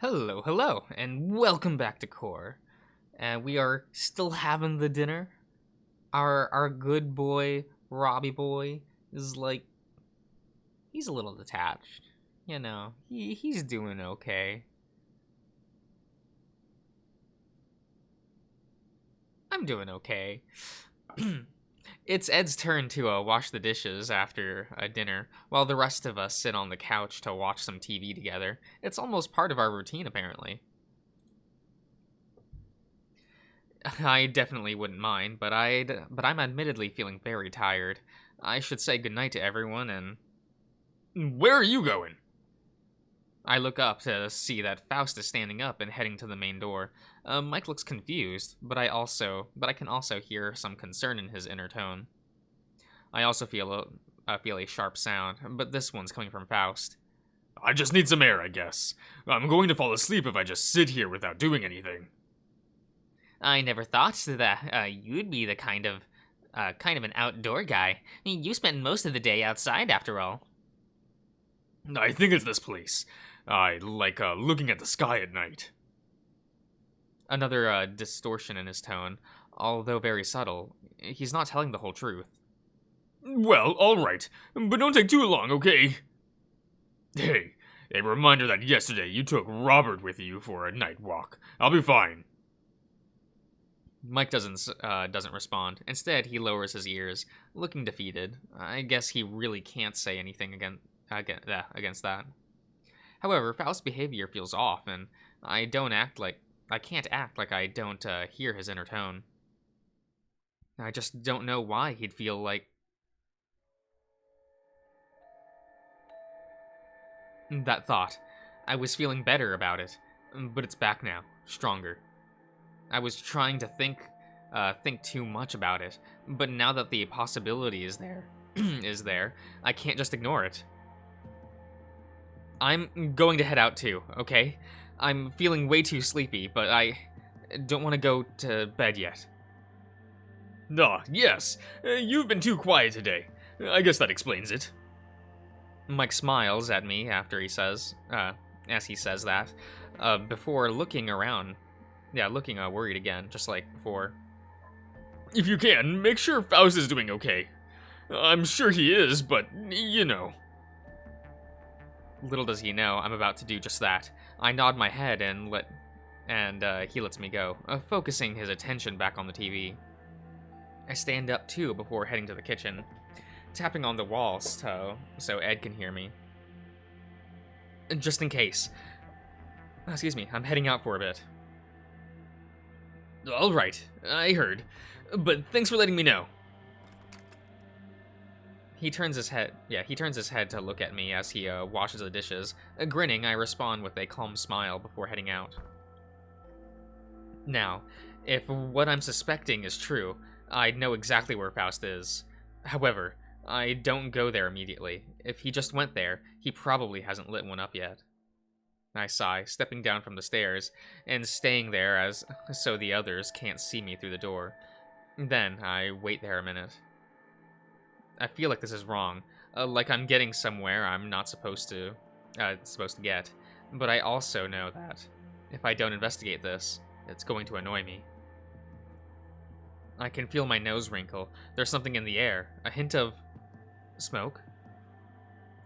Hello, hello, and welcome back to Core. And we are still having the dinner. Our good boy, Robbie boy, is like he's a little detached. He's doing okay. I'm doing okay. It's Ed's turn to wash the dishes after dinner, while the rest of us sit on the couch to watch some TV together. It's almost part of our routine, apparently. I definitely wouldn't mind, but I'm admittedly feeling very tired. I should say goodnight to everyone and Where are you going? I look up to see that Faust is standing up and heading to the main door. Mike looks confused, but I can also hear some concern in his inner tone. I also feel a sharp sound, but this one's coming from Faust. I just need some air, I guess. I'm going to fall asleep if I just sit here without doing anything. I never thought that you'd be the kind of an outdoor guy. You spend most of the day outside, after all. I think it's this place. I like looking at the sky at night. Another distortion in his tone, although very subtle. He's not telling the whole truth. Well, alright, but don't take too long, okay? Hey, a reminder that yesterday you took Robert with you for a night walk. I'll be fine. Mike doesn't respond. Instead, he lowers his ears, looking defeated. I guess he really can't say anything against that. However, Faust's behavior feels off, and I can't act like I don't hear his inner tone. I just don't know why he'd feel like that thought. I was feeling better about it, but it's back now, stronger. I was trying to think too much about it, but now that the possibility is there, I can't just ignore it. I'm going to head out too, okay? I'm feeling way too sleepy, but I don't want to go to bed yet. Yes, you've been too quiet today. I guess that explains it. Mike smiles at me as he says that, before looking around. Yeah, looking worried again, just like before. If you can, make sure Faust is doing okay. I'm sure he is, but you know. Little does he know, I'm about to do just that. I nod my head and he lets me go, focusing his attention back on the TV. I stand up too before heading to the kitchen, tapping on the walls so Ed can hear me. Just in case. Excuse me, I'm heading out for a bit. Alright, I heard. But thanks for letting me know. He turns his head to look at me as he washes the dishes. Grinning, I respond with a calm smile before heading out. Now, if what I'm suspecting is true, I know exactly where Faust is. However, I don't go there immediately. If he just went there, he probably hasn't lit one up yet. I sigh, stepping down from the stairs and staying there so the others can't see me through the door. Then I wait there a minute. I feel like this is wrong, like I'm getting somewhere I'm not supposed to get. But I also know that if I don't investigate this, it's going to annoy me. I can feel my nose wrinkle. There's something in the air, a hint of smoke.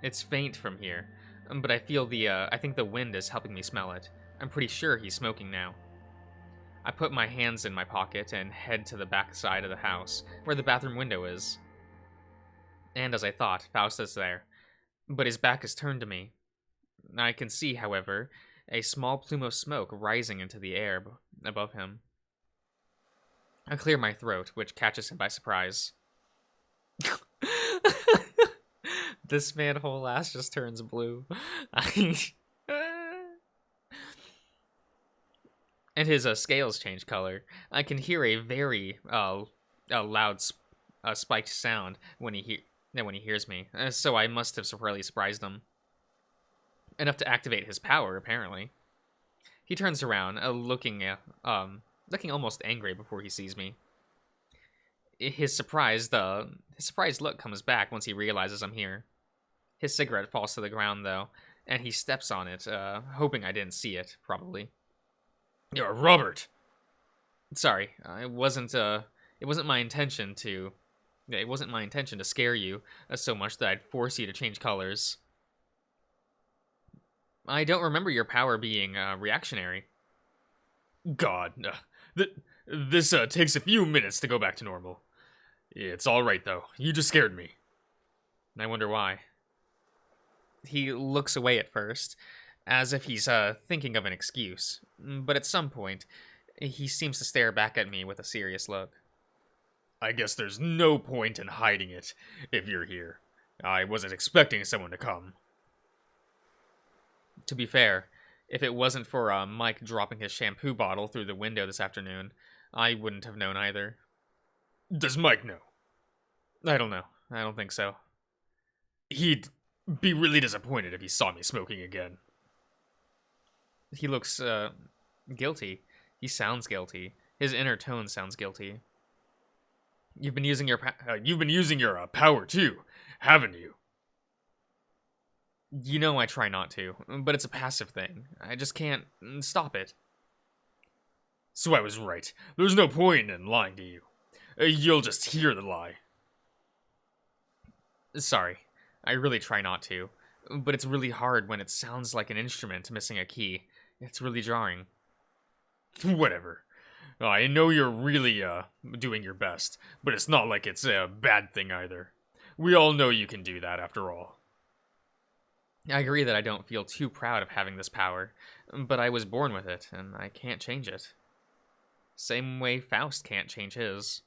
It's faint from here, but I think the wind is helping me smell it. I'm pretty sure he's smoking now. I put my hands in my pocket and head to the back side of the house, where the bathroom window is. And as I thought, Faust is there, but his back is turned to me. I can see, however, a small plume of smoke rising into the air above him. I clear my throat, which catches him by surprise. This man whole ass just turns blue. And his scales change color. I can hear a very loud spiked sound when he hears me, so I must have really surprised him. Enough to activate his power, apparently. He turns around, looking almost angry before he sees me. His surprised look comes back once he realizes I'm here. His cigarette falls to the ground, though, and he steps on it, hoping I didn't see it, probably. You're Robert. Sorry, it wasn't my intention to. It wasn't my intention to scare you so much that I'd force you to change colors. I don't remember your power being reactionary. God, this takes a few minutes to go back to normal. It's alright though, you just scared me. I wonder why. He looks away at first, as if he's thinking of an excuse, but at some point, he seems to stare back at me with a serious look. I guess there's no point in hiding it if you're here. I wasn't expecting someone to come. To be fair, if it wasn't for Mike dropping his shampoo bottle through the window this afternoon, I wouldn't have known either. Does Mike know? I don't know. I don't think so. He'd be really disappointed if he saw me smoking again. He looks, guilty. He sounds guilty. His inner tone sounds guilty. You've been using your power too, haven't you? You know I try not to, but it's a passive thing. I just can't stop it. So I was right. There's no point in lying to you. You'll just hear the lie. Sorry. I really try not to. But it's really hard when it sounds like an instrument missing a key. It's really jarring. Whatever. I know you're really, doing your best, but it's not like it's a bad thing either. We all know you can do that after all. I agree that I don't feel too proud of having this power, but I was born with it, and I can't change it. Same way Faust can't change his.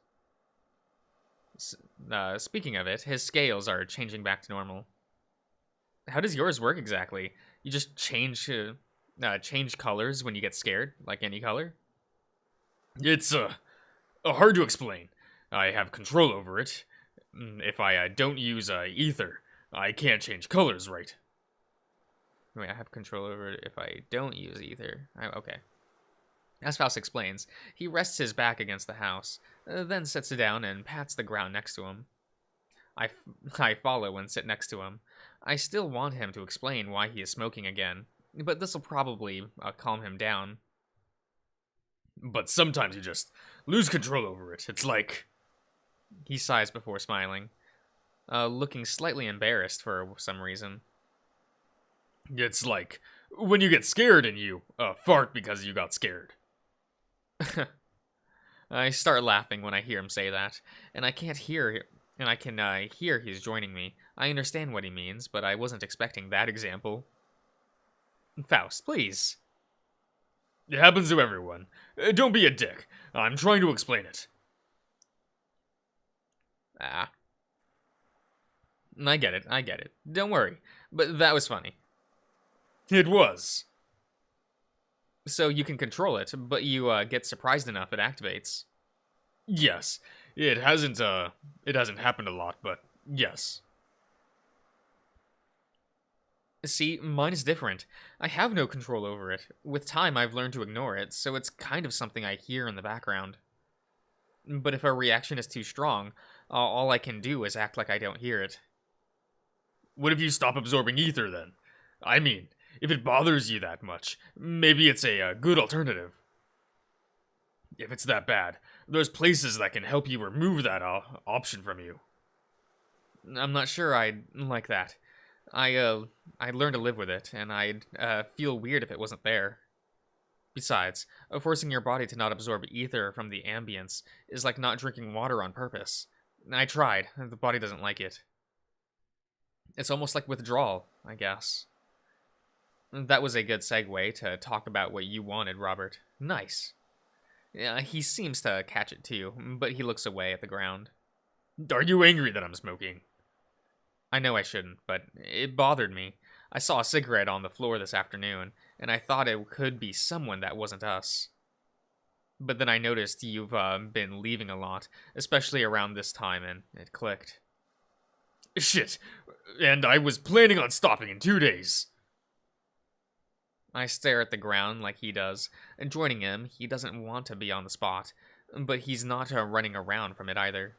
Speaking of it, his scales are changing back to normal. How does yours work exactly? You just change colors when you get scared, like any color? It's, hard to explain. I have control over it. If I don't use, ether, I can't change colors right. Wait, I have control over it if I don't use ether. Okay. As Faust explains, he rests his back against the house, then sits down and pats the ground next to him. I follow and sit next to him. I still want him to explain why he is smoking again, but this'll probably calm him down. But sometimes you just lose control over it. It's like... He sighs before smiling, looking slightly embarrassed for some reason. It's like when you get scared and you fart because you got scared. I start laughing when I hear him say that, and I can hear he's joining me. I understand what he means, but I wasn't expecting that example. Faust, please. It happens to everyone. Don't be a dick. I'm trying to explain it. I get it. Don't worry. But that was funny. It was. So you can control it, but you get surprised enough it activates. Yes. It hasn't happened a lot, but yes. See, mine is different. I have no control over it. With time, I've learned to ignore it, so it's kind of something I hear in the background. But if a reaction is too strong, all I can do is act like I don't hear it. What if you stop absorbing ether, then? I mean, if it bothers you that much, maybe it's a good alternative. If it's that bad, there's places that can help you remove that option from you. I'm not sure I'd like that. I'd learn to live with it, and I'd feel weird if it wasn't there. Besides, forcing your body to not absorb ether from the ambience is like not drinking water on purpose. I tried. The body doesn't like it. It's almost like withdrawal, I guess. That was a good segue to talk about what you wanted, Robert. Nice. Yeah, he seems to catch it too, but he looks away at the ground. Are you angry that I'm smoking? I know I shouldn't, but it bothered me. I saw a cigarette on the floor this afternoon, and I thought it could be someone that wasn't us. But then I noticed you've been leaving a lot, especially around this time, and it clicked. Shit, and I was planning on stopping in 2 days. I stare at the ground like he does, and joining him, he doesn't want to be on the spot, but he's not running around from it either.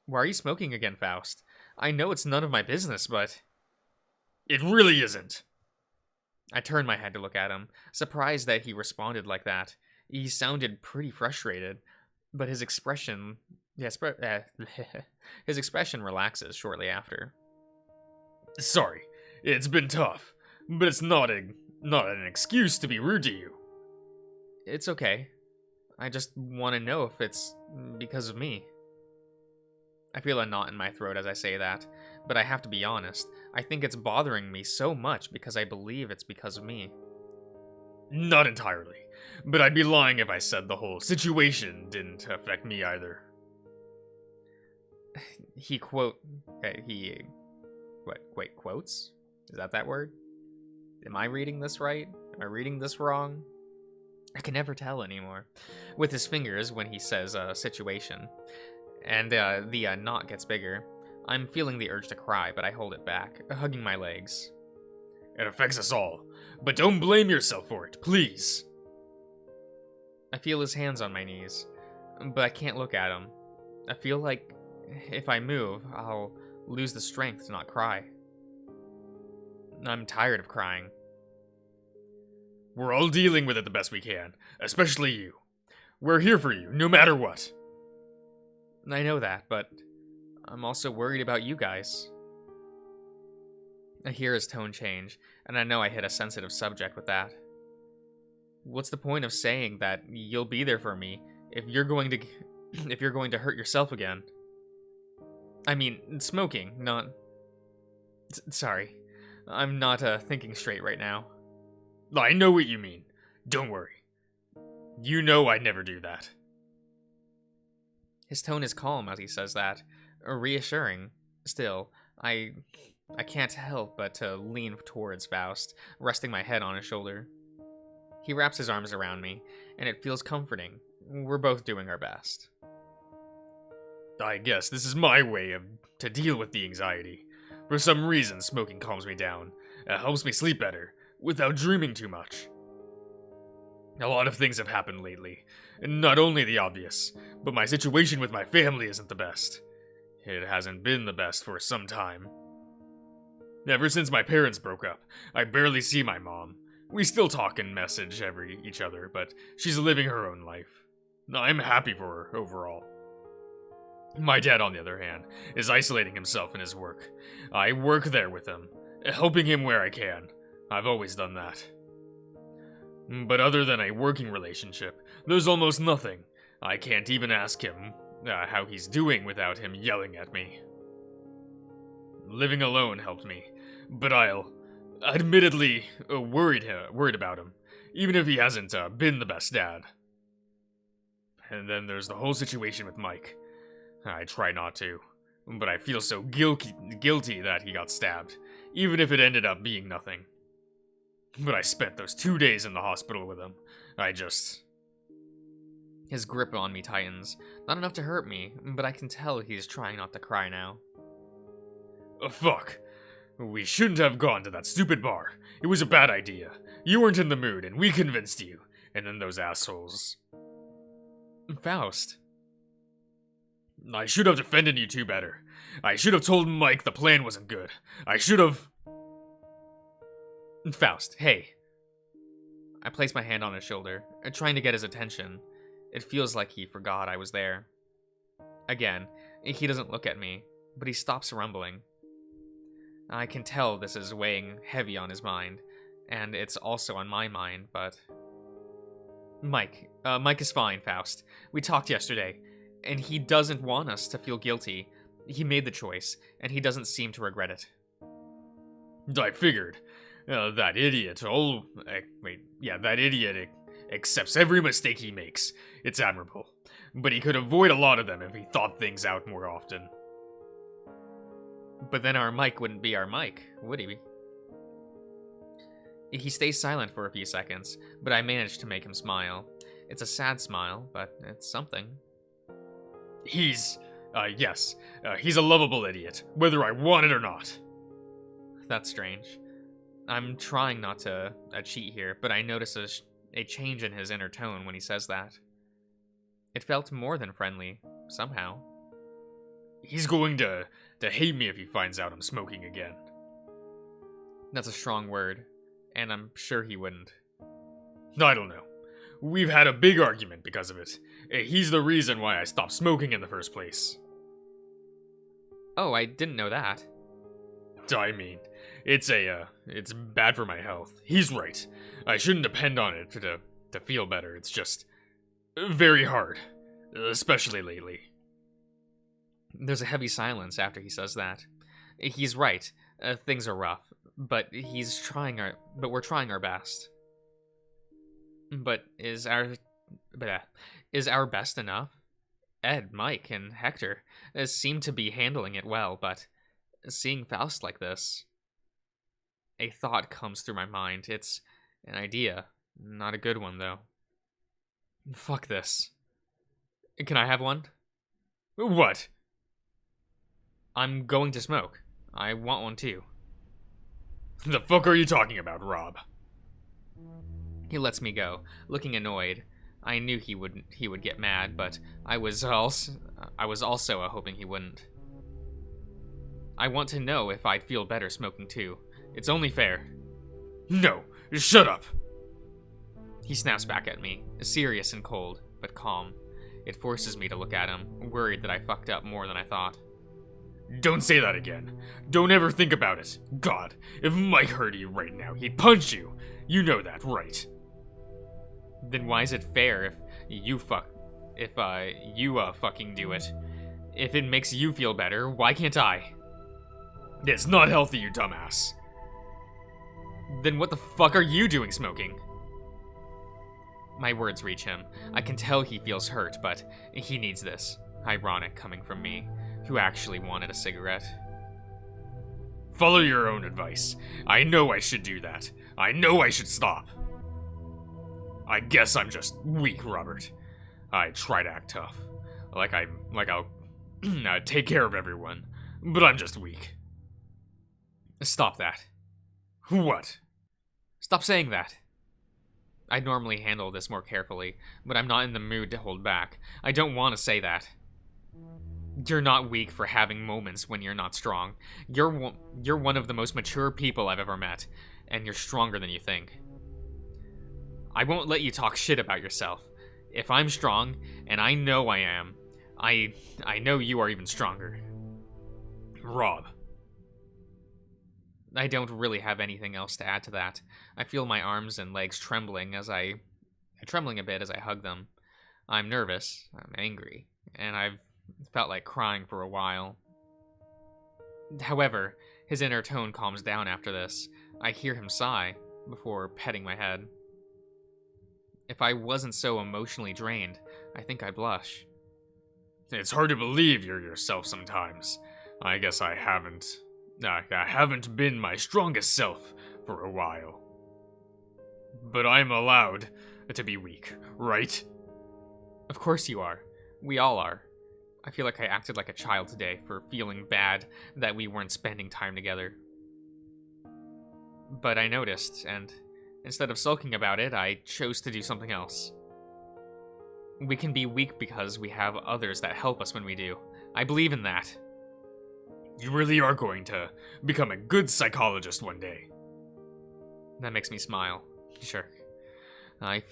Why are you smoking again, Faust? I know it's none of my business, but... It really isn't. I turned my head to look at him, surprised that he responded like that. He sounded pretty frustrated, but his expression, his expression relaxes shortly after. Sorry, it's been tough, but it's not an excuse to be rude to you. It's okay. I just want to know if it's because of me. I feel a knot in my throat as I say that, but I have to be honest. I think it's bothering me so much because I believe it's because of me. Not entirely, but I'd be lying if I said the whole situation didn't affect me either. He quotes? Is that word? Am I reading this right? Am I reading this wrong? I can never tell anymore. With his fingers when he says situation. And the knot gets bigger. I'm feeling the urge to cry, but I hold it back, hugging my legs. It affects us all, but don't blame yourself for it, please. I feel his hands on my knees, but I can't look at him. I feel like if I move, I'll lose the strength to not cry. I'm tired of crying. We're all dealing with it the best we can, especially you. We're here for you, no matter what. I know that, but I'm also worried about you guys. I hear his tone change, and I know I hit a sensitive subject with that. What's the point of saying that you'll be there for me if you're going to hurt yourself again? I mean, smoking, not... Sorry. I'm not thinking straight right now. I know what you mean. Don't worry. You know I'd never do that. His tone is calm as he says that, reassuring. Still, I can't help but to lean towards Faust, resting my head on his shoulder. He wraps his arms around me, and it feels comforting. We're both doing our best. I guess this is my way to deal with the anxiety. For some reason, smoking calms me down. It helps me sleep better, without dreaming too much. A lot of things have happened lately, and not only the obvious, but my situation with my family isn't the best. It hasn't been the best for some time. Ever since my parents broke up, I barely see my mom. We still talk and message each other, but she's living her own life. I'm happy for her overall. My dad, on the other hand, is isolating himself in his work. I work there with him, helping him where I can. I've always done that. But other than a working relationship, there's almost nothing. I can't even ask him how he's doing without him yelling at me. Living alone helped me, but I'll admittedly worried about him, even if he hasn't been the best dad. And then there's the whole situation with Mike. I try not to, but I feel so guilty that he got stabbed, even if it ended up being nothing. But I spent those 2 days in the hospital with him. His grip on me tightens. Not enough to hurt me, but I can tell he's trying not to cry now. Fuck. We shouldn't have gone to that stupid bar. It was a bad idea. You weren't in the mood, and we convinced you. And then those assholes. Faust. I should have defended you two better. I should have told Mike the plan wasn't good. I should have... Faust, hey. I place my hand on his shoulder, trying to get his attention. It feels like he forgot I was there. Again, he doesn't look at me, but he stops rumbling. I can tell this is weighing heavy on his mind, and it's also on my mind, but... Mike is fine, Faust. We talked yesterday, and he doesn't want us to feel guilty. He made the choice, and he doesn't seem to regret it. I figured. That idiot accepts every mistake he makes. It's admirable. But he could avoid a lot of them if he thought things out more often. But then our Mike wouldn't be our Mike, would he? He stays silent for a few seconds, but I manage to make him smile. It's a sad smile, but it's something. He's a lovable idiot, whether I want it or not. That's strange. I'm trying not to cheat here, but I notice a change in his inner tone when he says that. It felt more than friendly, somehow. He's going to hate me if he finds out I'm smoking again. That's a strong word, and I'm sure he wouldn't. I don't know. We've had a big argument because of it. He's the reason why I stopped smoking in the first place. Oh, I didn't know that. I mean, it's bad for my health. He's right. I shouldn't depend on it to feel better. It's just very hard, especially lately. There's a heavy silence after he says that. He's right. Things are rough, but we're trying our best. But is our best enough? Ed, Mike, and Hector seem to be handling it well, but seeing Faust like this, a thought comes through my mind. It's an idea, not a good one though. Fuck this. Can I have one? What? I'm going to smoke. I want one too. The fuck are you talking about, Rob? He lets me go, looking annoyed. I knew he would get mad, but I was also hoping he wouldn't. I want to know if I'd feel better smoking too. It's only fair. No, shut up. He snaps back at me, serious and cold, but calm. It forces me to look at him, worried that I fucked up more than I thought. Don't say that again. Don't ever think about it. God, if Mike heard you right now, he'd punch you. You know that, right? Then why is it fair if you fucking do it? If it makes you feel better, why can't I? It's not healthy, you dumbass. Then what the fuck are you doing smoking? My words reach him. I can tell he feels hurt, but he needs this. Ironic coming from me, who actually wanted a cigarette. Follow your own advice. I know I should do that. I know I should stop. I guess I'm just weak, Robert. I try to act tough. Like I'll take care of everyone. But I'm just weak. Stop that. What? Stop saying that. I'd normally handle this more carefully, but I'm not in the mood to hold back. I don't want to say that. You're not weak for having moments when you're not strong. You're one of the most mature people I've ever met, and you're stronger than you think. I won't let you talk shit about yourself. If I'm strong, and I know I am, I know you are even stronger. Rob. I don't really have anything else to add to that. I feel my arms and legs trembling a bit as I hug them. I'm nervous, I'm angry, and I've felt like crying for a while. However, his inner tone calms down after this. I hear him sigh before petting my head. If I wasn't so emotionally drained, I think I'd blush. It's hard to believe you're yourself sometimes. I guess I haven't been my strongest self for a while. But I'm allowed to be weak, right? Of course you are. We all are. I feel like I acted like a child today for feeling bad that we weren't spending time together. But I noticed, and instead of sulking about it, I chose to do something else. We can be weak because we have others that help us when we do. I believe in that. You really are going to become a good psychologist one day. That makes me smile. Sure. I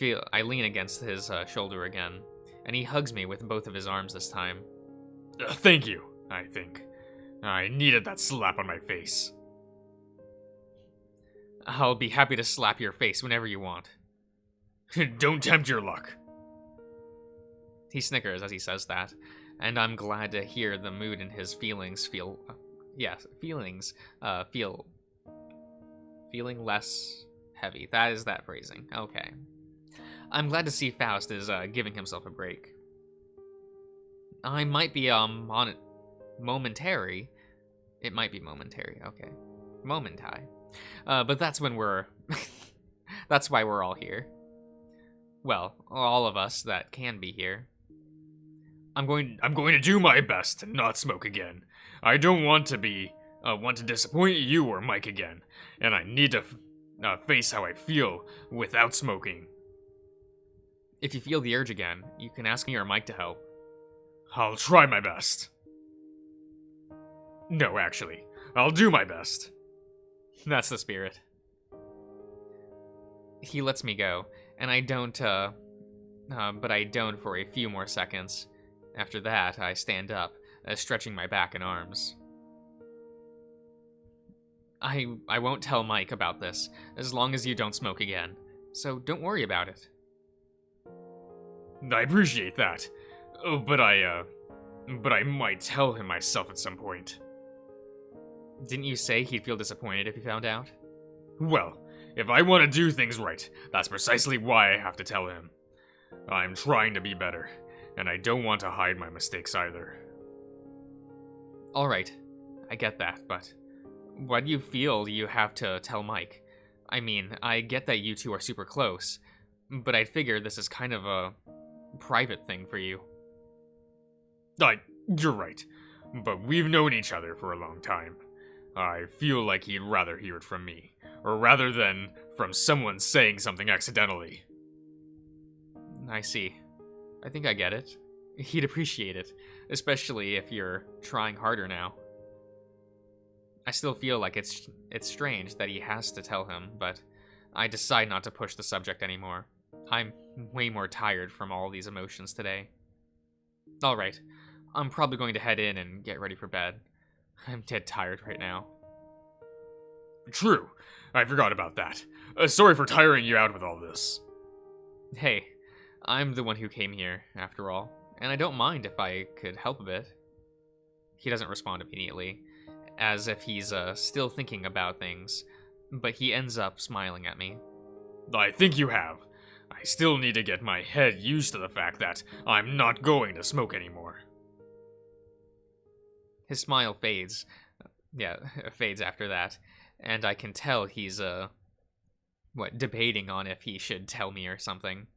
lean against his shoulder again, and he hugs me with both of his arms this time. Thank you, I think. I needed that slap on my face. I'll be happy to slap your face whenever you want. Don't tempt your luck. He snickers as he says that, and I'm glad to hear the mood in his feeling less heavy. That is that phrasing. Okay. I'm glad to see Faust is giving himself a break. I might be momentary. It might be momentary. Okay. Momentai. But that's when that's why we're all here. Well, all of us that can be here. I'm going to do my best to not smoke again. I don't want to disappoint you or Mike again, and I need to face how I feel without smoking. If you feel the urge again, you can ask me or Mike to help. I'll try my best. No, actually, I'll do my best. That's the spirit. He lets me go, and I don't, but I don't for a few more seconds. After that, I stand up, stretching my back and arms. I won't tell Mike about this, as long as you don't smoke again, so don't worry about it. I appreciate that. Oh, but I might tell him myself at some point. Didn't you say he'd feel disappointed if he found out? Well, if I want to do things right, that's precisely why I have to tell him. I'm trying to be better, and I don't want to hide my mistakes either. Alright, I get that, but why do you feel you have to tell Mike? I mean, I get that you two are super close, but I'd figure this is kind of a private thing for you. You're right, but we've known each other for a long time. I feel like he'd rather hear it from me, or rather than from someone saying something accidentally. I see. I think I get it. He'd appreciate it, especially if you're trying harder now. I still feel like it's strange that he has to tell him, but I decide not to push the subject anymore. I'm way more tired from all these emotions today. Alright, I'm probably going to head in and get ready for bed. I'm dead tired right now. True, I forgot about that. Sorry for tiring you out with all this. Hey, I'm the one who came here, after all, and I don't mind if I could help a bit. He doesn't respond immediately, as if he's still thinking about things, but he ends up smiling at me. I think you have. I still need to get my head used to the fact that I'm not going to smoke anymore. His smile fades. Fades after that, and I can tell he's, debating on if he should tell me or something.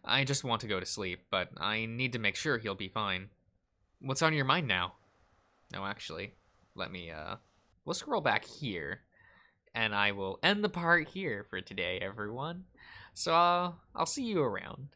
I just want to go to sleep, but I need to make sure he'll be fine. What's on your mind now? No, actually, let me, we'll scroll back here, and I will end the part here for today, everyone. So, I'll see you around.